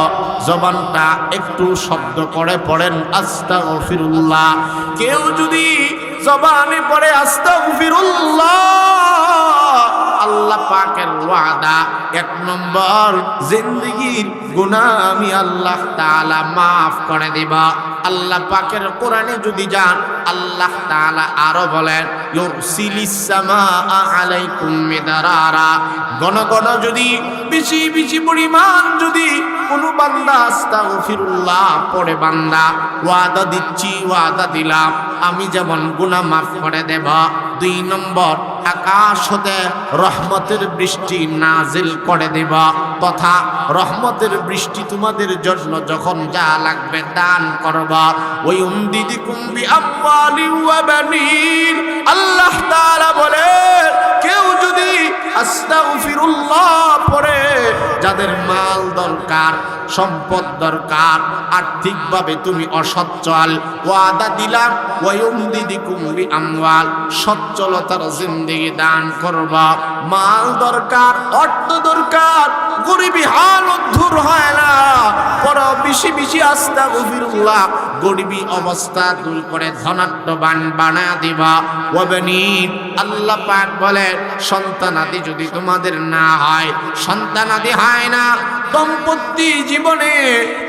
জবানটা একটু শব্দ করে পড়েন আস্তাগফিরুল্লাহ। কেউ যদি জবানে পড়ে আস্তাগফিরুল্লাহ, আল্লাহ পাকের ওয়াদা 1 নম্বর জিন্দেগীর গুনাহ আমি আল্লাহ তাআলা মাফ করে দেব। আল্লাহ পাকের কোরআনে যদি যান, আল্লাহ তাআলা আরো বলেন ইউরসিলিস সামাআ আলাইকুম মিদরারা। ঘন ঘন যদি বেশি বেশি পরিমাণ যদি কোন বান্দা আস্তাগফিরুল্লাহ পড়ে, বান্দা ওয়াদা দিচ্ছি, ওয়াদা দিলাম আমি যেমন গুনাহ মাফ করে দেব। 2 নম্বর, আকাশ হতে রহমতের বৃষ্টি নাজিল করে দেব, তথা রহমতের বৃষ্টি তোমাদের জন্য যখন যা লাগবে দান করব। ওই উমদিদিকুম বিআমওয়ালি ওয়া বানিন। আল্লাহ তাআলা বলে কেউ যদি আস্তাগফিরুল্লাহ পড়ে, যাদের মাল দরকার, সম্পদ দরকার, আর্থিকভাবে তুমি অসচ্ছল, ওয়াদা দিলাম ওয়ায়ুমদিদিকুম বিআমওয়াল, সচ্ছলতার জিন্দেগি দান করব। মাল দরকার, অর্থ দরকার, গরিবী হালত দূর হয় না, পড়ো বেশি বেশি আস্তাগফিরুল্লাহ, গরিবী অবস্থা দূর করে ধনাঢ্যবান বানায়া দিবা। ওয়াবানিন, আল্লাহ পাক বলে সন্তানাদি যদি তোমাদের না হয়, সন্তানাদি হয় না, দম্পতি জীবনে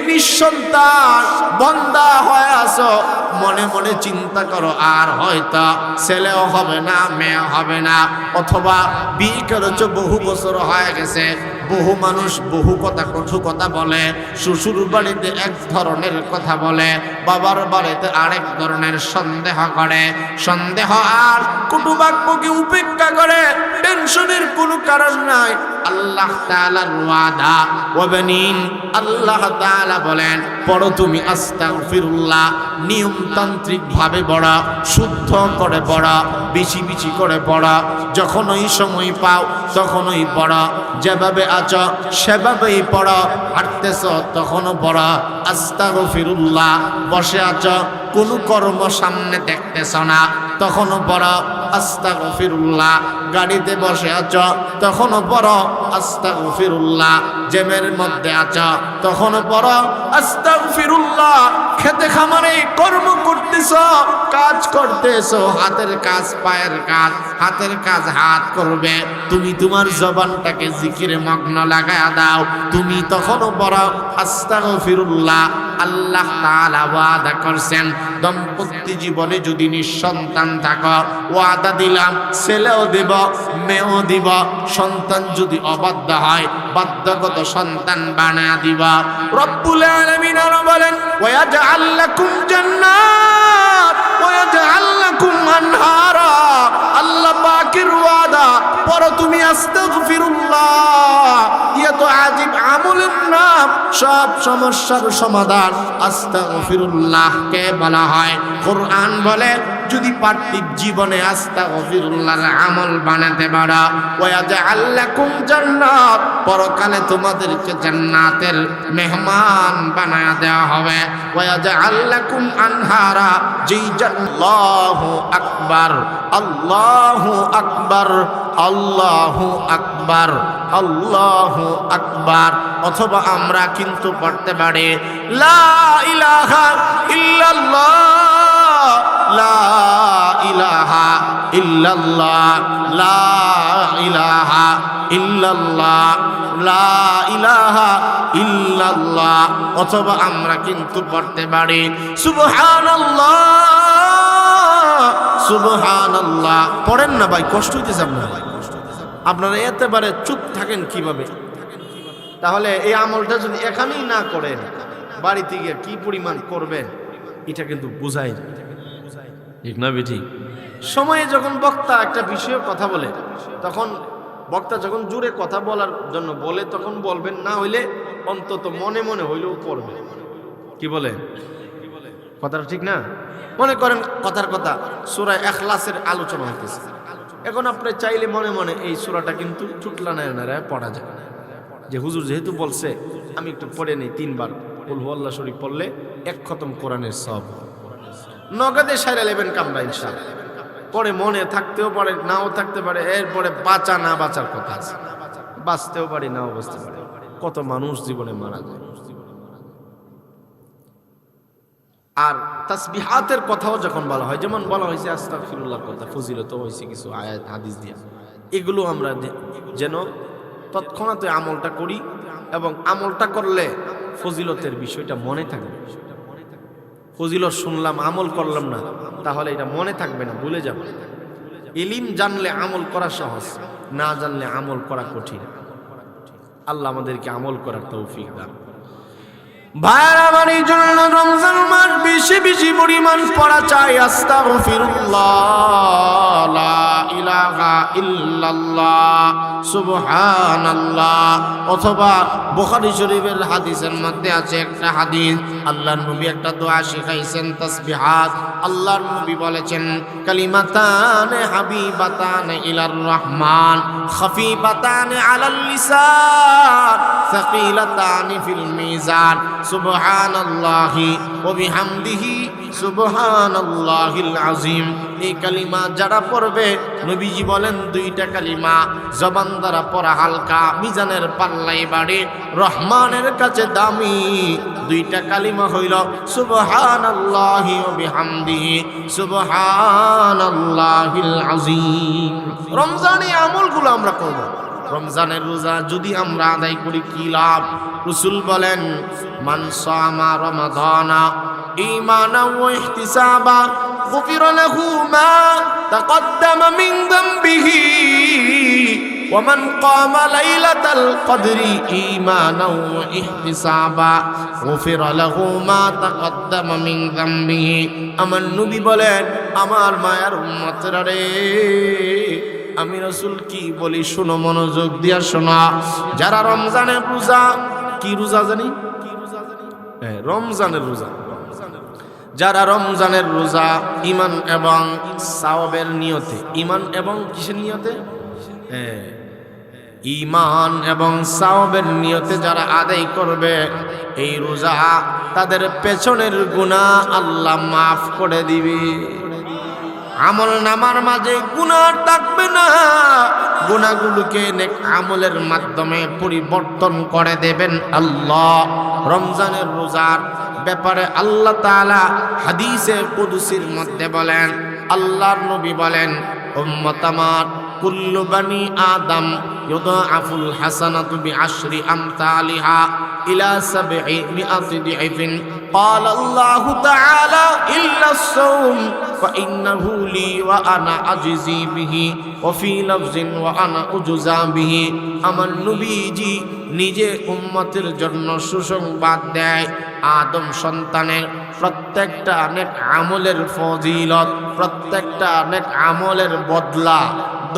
নিঃসন্তান বন্দা হয়ে আছো, মনে মনে চিন্তা করো আর হয়তো ছেলেও হবে না, মেয়ে হবে না, অথবা বিয়ে করেছো বহু বছর হয়ে গেছে, বহু মানুষ বহু কথা কটু কথা বলে, শ্বশুর বাড়িতে এক ধরনের কথা বলে, বাবার বাড়িতে আরেক ধরনের সন্দেহ করে, সন্দেহ আর কুটুবাক্যকে উপেক্ষা করে, টেনশনের কোনো কারণ নাই। আল্লাহ তাআলার ওয়াদা ওয়াবানিন, আল্লাহ তাআলা বলেন পড়ো তুমি আস্তাগফিরুল্লাহ, নিয়মতান্ত্রিক ভাবে পড়া, শুদ্ধ করে পড়া, বেশি বেশি করে পড়া, যখনই সময় পাও তখনই পড়া, যেভাবে আছো সেভাবেই পড়া, হাঁটতেছ তখনও পড়া আস্তাগফিরুল্লাহ, বসে আছো কোনো কর্ম সামনে দেখতেছ না তখনও পড়ো আস্তাগফিরুল্লাহ, গাড়িতে বসে আছো তখনও পড়ো আস্তাগফিরুল্লাহ, জ্যামের মধ্যে আছো তখনও পড়ো আস্তাগফিরুল্লাহ, খেতে খামারে কর্ম করতেছ, কাজ করতেছ, হাতের কাজ পায়ের কাজ, হাতের কাজ হাত করবে, তুমি তোমার জবানটাকে জিকিরে মগ্ন লাগায়া দাও, তুমি তখনও পড়ো আস্তাগফিরুল্লাহ। আল্লাহ তাআলা ওয়াদা করছেন দম্পতি জীবনে যদি নিঃসন্তান থাকো, ওয়াদা দিলাম ছেলেও দেব মেয়েও দিব, সন্তান যদি অবাধ্য হয় বাধ্যগত সন্তান বানায়া দিব। রব্বুল আলামিন আরো বলেন ওয়াজআল লাকুম জান্নাত ওয়াজআল লাকুম আনহারা। আল্লাহ পাকের ওয়াদা পড়ো তুমি আস্তাগফিরুল্লাহ, ইয়া তো আজীব আমলের নাম, সব সমস্যার সমাধান আস্তাগফিরুল্লাহকে বলা হয়। কোরআন বলে যদি পার্থিব জীবনে আস্তাগফিরুল্লাহর আমল বানাতে পারো, ওয়াজআল লাকুম জান্নাত, পরকালে তোমাদেরকে জান্নাতের মেহমান বানায়া দেওয়া হবে, ওয়াজআল লাকুম আনহারা, যেই আল্লাহু আকবার, আল্লাহু আকবার, আল্লাহু আকবার, আল্লাহু আকবার। অথবা আমরা কিন্তু পড়তে পারি লা ইলাহা ইল্লাল্লাহ, লা ইলাহা ইল্লাল্লাহ, লা ইলাহা ইল্লাল্লাহ, লা ইলাহা ইল্লাল্লাহ। অথবা আমরা কিন্তু পড়তে পারি সুবহানাল্লাহ, সুবহানাল্লাহ। পড়েন না ভাই, কষ্ট হইতেছে আপনারা একেবারে চুপ থাকেন কিভাবে? তাহলে এই আমলটা যদি এখানেই না করেন, বাড়িতে গিয়ে কি পরিমাণ করবেন এটা কিন্তু বুঝাই যায়, ঠিক না বেঠি? সময়ে যখন বক্তা একটা বিষয়ে কথা বলে, তখন বক্তা যখন জোরে কথা বলার জন্য বলে তখন বলবেন, না হইলে অন্তত মনে মনে হইলেও পড়বে। কি বলে কথাটা ঠিক না? মনে করেন কথার কথা সূরা ইখলাসের আলোচনা হইতেছে, এখন আপনি চাইলে মনে মনে এই সূরাটা কিন্তু চুটলা নারায় পড়া যায়, যে হুজুর যেহেতু বলছে আমি একটু পড়ে নেই, 3 বার কুল হুয়াল্লাহ শরীফ পড়লে 1 খতম কোরআনের সওয়াব, নগদে সাইরা নেবেন কামরা ইনশাআল্লাহ। পরে মনে থাকতেও পারে নাও থাকতে পারে, এরপরে বাঁচা না বাঁচার কথা আছে, বাঁচতেও পারি নাও বাঁচতে পারে, কত মানুষ জীবনে মারা যায়। আর তাসবিহাতের কথাও যখন বলা হয়, যেমন বলা হয়েছে আস্তাগফিরুল্লাহর কথা, ফজিলত হয়েছে কিছু আয়াত হাদিস দিয়া, এগুলো আমরা যেন তৎক্ষণাৎ আমলটা করি, এবং আমলটা করলে ফজিলতের বিষয়টা মনে থাকবে। ফজিলত শুনলাম আমল করলাম না, তাহলে এটা মনে থাকবে না, ভুলে যাবে। ইলম জানলে আমল করা সহজ, না জানলে আমল করা কঠিন। আল্লাহ আমাদেরকে আমল করার তৌফিক দান। ভাইরা, আমার এই জন্য রমজান মাস বেশি বেশি পরিমাণ পড়া চাই আস্তাগফিরুল্লাহ, লা ইলাহা ইল্লাল্লাহ, সুবহানাল্লাহ। অথবা বুখারী শরীফের হাদিসের মধ্যে আছে একটা হাদিস, আল্লাহর নবী একটা দোয়া শিখাইছেন, তাসবিহাত। আল্লাহর নবী বলেছেন, কালিমাতান হাবিবাতান ইলার রহমান, খাফিফাতান আলাল লিসান, সাকিলাতান ফিল মিজান, সুবহানাল্লাহি ওয়া বিহামদিহি সুবহানাল্লাহিল আযীম। এই কালিমা যারা পড়বে, নবীজি বলেন দুইটা কালিমা জবান দ্বারা পড়া হালকা, মিজানের পাল্লাই বাড়ে, রহমানের কাছে দামি। দুইটা কালিমা হইল সুবহানাল্লাহি ওয়া বিহামদিহি সুবহানাল্লাহিল আযীম। রমজানে আমলগুলো আমরা করব। রমজানের রোজা যদি আমরা আদায় করি কি লাভ? রাসূল বলেন, মান সামা রমাদানা ঈমানান ওয়া ইহতিসাবা গুফিরা লাহু মা তাকদ্দামা মিন যামবিহি ওয়া মান কামা লাইলাতাল কদরি ঈমানান ওয়া ইহতিসাবা গুফিরা লাহু মা তাকদ্দামা মিন যামবিহি। আমার নবী বলেন, আমার মায়ার উম্মতরা রে, আমি রাসূল কি বলি শোনো, মনোযোগ দিয়া শোনা। যারা রমজানের রোজা, কি রোজা জানি? রমজানের রোজা। যারা রমজানের রোজা ঈমান এবং সাওয়াবের নিয়তে, ঈমান এবং কিসের নিয়তে? ঈমান এবং সাওয়াবের নিয়তে যারা আদায় করবে এই রোজা, তাদের পেছনের গুনাহ আল্লাহ মাফ করে দিবে। আমল নামার মাঝে গুনাহ থাকবে না, গুনাহগুলোকে নেক আমলের মাধ্যমে পরিবর্তন করে দেবেন আল্লাহ। রমজানের রোজার ব্যাপারে আল্লাহ তাআলা হাদিসে কুদসির মধ্যে বলেন, আল্লাহর নবী বলেন, উম্মত আমার কুল্লু বানি আদম ইউদাআফুল হাসানাতু বিআশরি আমসালিহা ইলা 700 দিআফিন। قال الله تعالى إلا الصوم فإنه لي وأنا أجزي به وفي لفظ وأنا أجزى به। আমার নবীজি নিজে উম্মতের জন্য সুসংবাদ দেয়, আদম সন্তানের প্রত্যেকটা নেক আমলের ফজিলত, প্রত্যেকটা নেক আমলের বদলা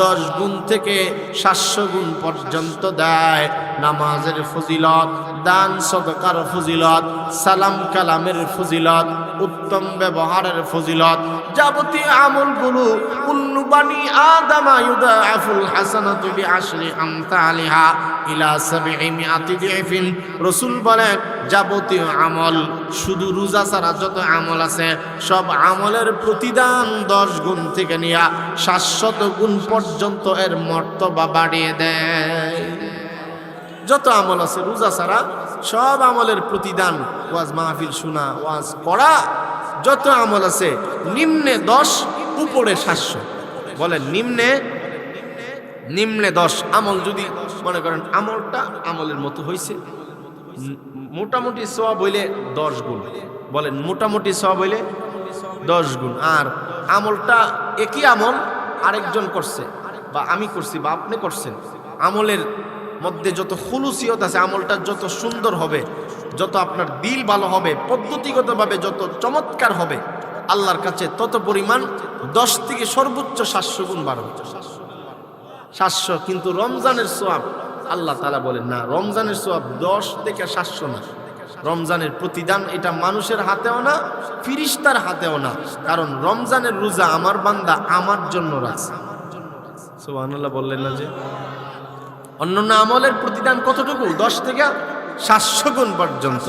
10 গুণ থেকে 700 গুণ পর্যন্ত দেয়। নামাজের ফজিলত, দান সদকার ফজিলত, সালাম কালামের ফজিলত, উত্তম ব্যবহারের ফজিলত, যাবতীয় আমলগুলো কুল্লু বানি আদম ইউদাআফুল হাসানাতু বিআশরি আমসালিহা ইলা 700 দিআফিন। রাসূল বলেন, যাবতীয় আমল, শুধু রোজা ছাড়া যত আমল আছে সব আমলের প্রতিদান 10 গুণ থেকে নিয়ে 700 গুণ পর্যন্ত এর মর্তবা বাড়িয়ে দেয়। যত আমল আছে রোজা ছাড়া সব আমলের প্রতিদান, ওয়াজ মাহফিল শোনা, ওয়াজ করা, যত আমল আছে নিম্নে 10, উপরে 700। বলেন নিম্নে 10 আমল যদি মনে করেন আমলটা আমলের মতো হয়েছে, মোটামুটি সওয়াব হইলে 10 গুণ। বলেন মোটামুটি সওয়াব হইলে 10 গুণ। আর আমলটা একই আমল আরেকজন করছে, বা আমি করছি বা আপনি করছেন, আমলের মধ্যে যত খুলুসিয়ত আছে, আমলটা যত সুন্দর হবে, যত আপনার দিল ভালো হবে, পদ্ধতিগতভাবে যত চমৎকার হবে, আল্লাহর কাছে তত পরিমাণ 10 থেকে সর্বোচ্চ 700 গুণ বাড়বে। 700। কিন্তু রমজানের সওয়াব আল্লাহ তাআলা বলেন না, রমজানের সওয়াব 10 থেকে 700 না। রমজানের প্রতিদান এটা মানুষের হাতেও না, ফিরিস্তার হাতেও না। কারণ রমজানের রোজা আমার বান্দা আমার জন্য রাখছে। সুবহানাল্লাহ বললেন না যে অন্যান্য আমলের প্রতিদান কতটুকু? 10 থেকে 700 গুণ পর্যন্ত।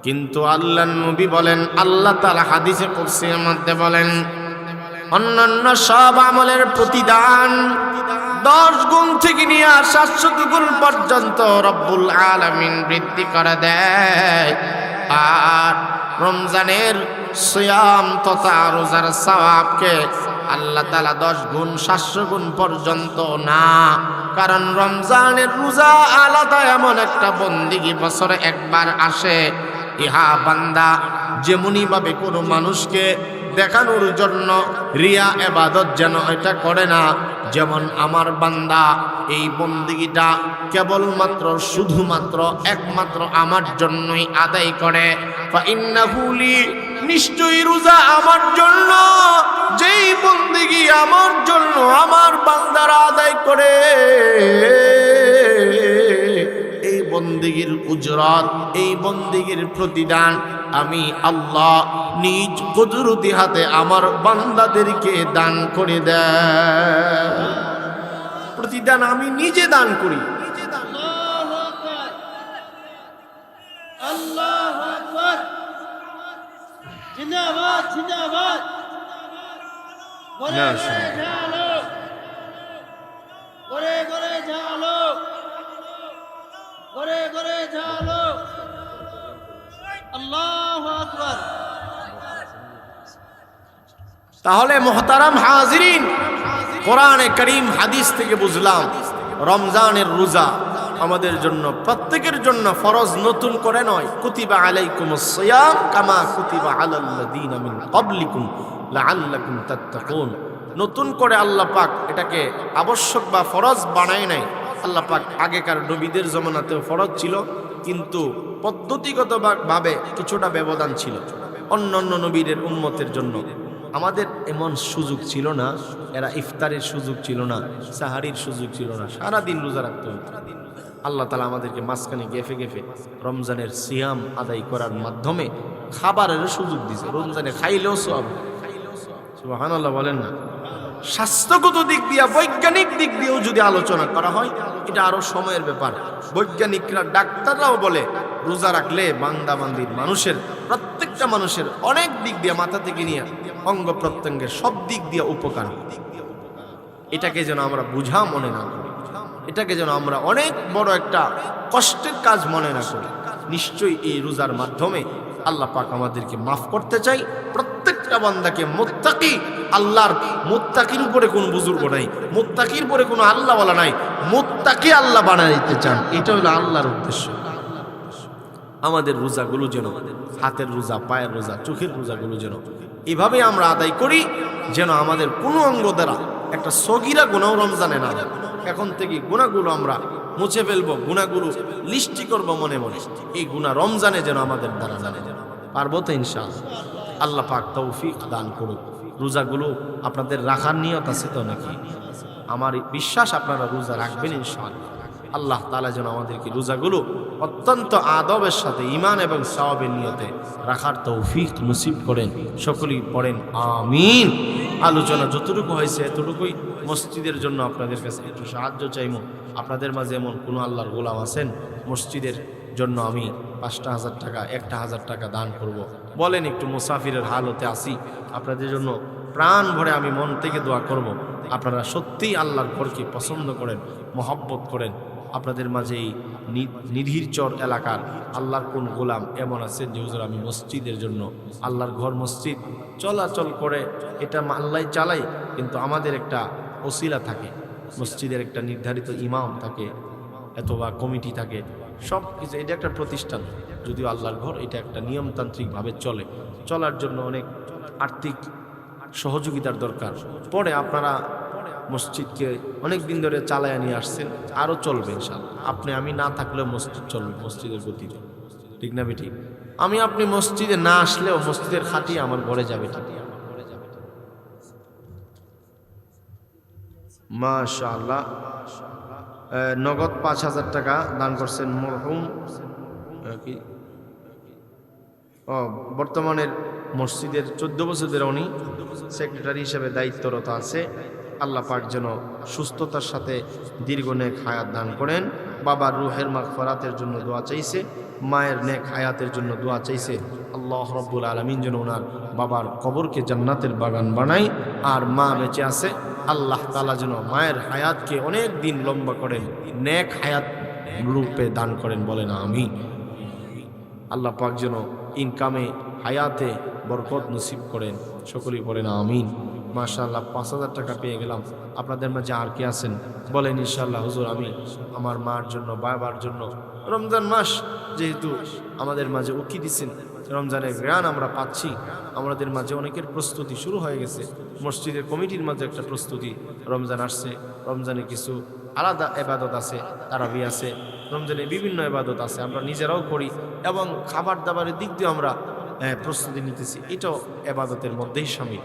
কিন্তু আল্লাহর নবী বলেন, আল্লাহ তাআলা হাদিসে কুদসির মধ্যে বলেন, অন্যান্য সব আমলের প্রতিদান 10 গুণ থেকে নিয়ে 700 গুণ পর্যন্ত রব্বুল আলামিন বৃদ্ধি করে দেয়। আর রমজানের সিয়াম তথা রোজার সওয়াবকে আল্লাহ তাআলা 10 গুণ 700 গুণ পর্যন্ত না। কারণ রমজানের রোজা আলাদা এমন একটা বন্দিগি, বছরে একবার আসে। ইহা বান্দা যেমনি ভাবে কোনো মানুষকে দেখানোর জন্য, রিয়া ইবাদত যেন এটা করে না। যেমন আমার বান্দা এই বন্দেগীটা কেবলমাত্র শুধুমাত্র একমাত্র আমার জন্যই আদায় করে। ফাইন্নাহু লি, নিশ্চয়ই রোজা আমার জন্য। যেই বন্দেগী আমার জন্য আমার বান্দারা আদায় করে, এই বন্দেগীর উজরাত, এই বন্দেগীর প্রতিদান আমি আল্লাহ নিজ কুদরতি হাতে আমার বান্দাদেরকে দান করে দেয়। প্রতিদান আমি নিজে দান করি। আল্লাহু আকবার, জিন্দাবাদ জিন্দাবাদ। ঘরে ঘরে ঝালো, ঘরে ঘরে ঝালো, ঘরে ঘরে ঝালো। আল্লাহু আকবার। তাহলে মুহতারাম হাজিরিন, কোরআনে কারীম হাদিস থেকে বুঝলাম রমজানের রোজা আমাদের জন্য, প্রত্যেকের জন্য ফরজ, নতুন করে নয়। কুতিবা আলাইকুমুস সিয়াম কামা কুতিবা আলাল্লাযীনা মিন ক্বাবলিকুম লাআল্লাকুম তাত্তাকুন। নতুন করে আল্লাহ পাক এটাকে আবশ্যক বা ফরজ বানায় নাই। আল্লাহ পাক আগেকার নবীদের জমানাতেও ফরজ ছিল, কিন্তু পদ্ধতিগতভাবে কিছুটা ব্যবধান ছিল অন্য অন্য নবীদের উম্মতের জন্য। আমাদের এমন সুযোগ ছিল না, এরা ইফতারের সুযোগ ছিল না, সাহারির সুযোগ ছিল না, সারাদিন রোজা রাখতে হতো। আল্লাহ তাআলা আমাদেরকে মাঝখানে গেফে গেফে রমজানের সিয়াম আদায় করার মাধ্যমে খাবারের সুযোগ দিয়েছে। রমজানে খাইলেও সব, সুবহানাল্লাহ বলেন না। স্বাস্থ্যগত দিক দিয়ে, বৈজ্ঞানিক দিক দিয়েও যদি আলোচনা করা হয়, এটা আরো সময়ের ব্যাপার। বৈজ্ঞানিকরা, ডাক্তাররাও বলে রোজা রাখলে বান্দাবান্দির মানুষের, প্রত্যেকটা মানুষের অনেক দিক দিয়ে, মাথা থেকে নিয়ে অঙ্গ প্রত্যঙ্গের সব দিক দিয়ে উপকার। এটাকে যেন আমরা বুঝা মনে না করি, এটাকে যেন আমরা অনেক বড় একটা কষ্টের কাজ মনে না করি। নিশ্চয়ই এই রোজার মাধ্যমে আল্লাহ পাক আমাদেরকে মাফ করতে চাই। প্রত্যেকটা বান্দাকে মুত্তাকি, আল্লাহর মুত্তাকির উপরে কোনো বুজুর্গ নাই, মুত্তাকির উপরে কোনো আল্লাহওয়ালা নাই, মুত্তাকি আল্লাহ বানাইতে চান। এটা হলো আল্লাহর উদ্দেশ্য। আমাদের রোজাগুলো যেন, হাতের রোজা, পায়ের রোজা, চোখের রোজাগুলো যেন এভাবে আমরা আদায় করি, যেন আমাদের কোনো অঙ্গ দ্বারা একটা সগীরা গুনাহ রমজানে না হয়। এখন থেকে গুনাহগুলো আমরা মুছে ফেলবো, গুনাহগুলো লিস্টি করবো মনে মনে। এই গুনাহ রমজানে যেন আমাদের দ্বারা জানে। পারবো তো ইনশাআল্লাহ? আল্লাহ পাক তৌফিক দান করুক। রোজাগুলো আপনাদের রাখার নিয়ত আছে তো নাকি? আমার বিশ্বাস আপনারা রোজা রাখবেন ইনশাআল্লাহ। আল্লাহ তাআলা যেন আমাদেরকে রোজাগুলো অত্যন্ত আদবের সাথে, ঈমান এবং সওয়াবের নিয়তে রাখার তৌফিক নসিব করেন। সকলেই পড়েন আমিন। আলোচনা যতটুকু হয়েছে এতটুকুই। মসজিদের জন্য আপনাদের কাছে একটু সাহায্য চাইব। আপনাদের মাঝে এমন কোনো আল্লাহর গোলাম আছেন, মসজিদের জন্য আমি ৫,০০০ টাকা, ১,০০০ টাকা দান করব, বলেন একটু। মুসাফিরের হালতে আসি, আপনাদের জন্য প্রাণ ভরে আমি মন থেকে দোয়া করব। আপনারা সত্যিই আল্লাহর ঘরকে পছন্দ করেন, মহব্বত করেন। আপনাদের মাঝে এই নিধির চর এলাকার আল্লাহর কোন গোলাম এমন আছেন যে হুজুর আমি মসজিদের জন্য, আল্লাহর ঘর মসজিদ চলাচল করে, এটা আল্লাহ চালাই, কিন্তু আমাদের একটা ওসিলা থাকে, মসজিদের একটা নির্ধারিত ইমাম থাকে, অথবা কমিটি থাকে, সব কিছু। এটা একটা প্রতিষ্ঠান, যদিও আল্লাহর ঘর, এটা একটা নিয়মতান্ত্রিকভাবে চলে। চলার জন্য অনেক আর্থিক সহযোগিতার দরকার পড়ে। আপনারা মসজিদকে অনেক দিন ধরে চালায় নিয়ে আসছেন, আরও চলবে ইনশাআল্লাহ। আপনি আমি না থাকলেও মসজিদ চলবে, মসজিদের গতিতে, ঠিক না বেঠিক? আমি আপনি মসজিদে না আসলেও মসজিদের খাটিয়ে আমার ঘরে যাবে, ঠিক? মাশাআল্লাহ। নগদ ৫,০০০ টাকা দান করছেন মরহুম কি বর্তমানের মসজিদের ১৪ বছর ধরে উনি সেক্রেটারি হিসেবে দায়িত্বরত আছে। আল্লাহ পাক যেন সুস্থতার সাথে দীর্ঘ নেক হায়াত দান করেন। বাবার রুহের মাগফিরাতের জন্য দোয়া চাইছে, মায়ের নেক হায়াতের জন্য দোয়া চাইছে। আল্লাহ রাব্বুল আলামিন যেন ওনার বাবার কবরকে জান্নাতের বাগান বানায়। আর মা বেঁচে আছে, আল্লাহ তাআলা যেন মায়ের হায়াতকে অনেক দিন লম্বা করেন, নেক হায়াত রূপে দান করেন, বলেন আমিন। আল্লাহ পাক যেন ইনকামে, হায়াতে বরকত নসিব করেন, সকলেই বলেন আমিন। মাশাআল্লাহ, ৫,০০০ টাকা পেয়ে গেলাম। আপনাদের মাঝে আর কে আছেন বলেন ইনশাআল্লাহ? হুজুর আমি আমার মার জন্য, বাবার জন্য, রমজান মাস যেহেতু আমাদের মাঝে উকি দিচ্ছেন, রমজানের ঘ্রাণ আমরা পাচ্ছি। আমাদের মাঝে অনেকের প্রস্তুতি শুরু হয়ে গেছে। মসজিদের কমিটির মাঝে একটা প্রস্তুতি, রমজান আসছে, রমজানে কিছু আলাদা এবাদত আছে, তারাবি আছে, রমজানে বিভিন্ন এবাদত আছে, আমরা নিজেরাও করি এবং খাবার দাবারের দিক দিয়ে আমরা প্রস্তুতি নিতেছি, এটাও এবাদতের মধ্যেই শামিল।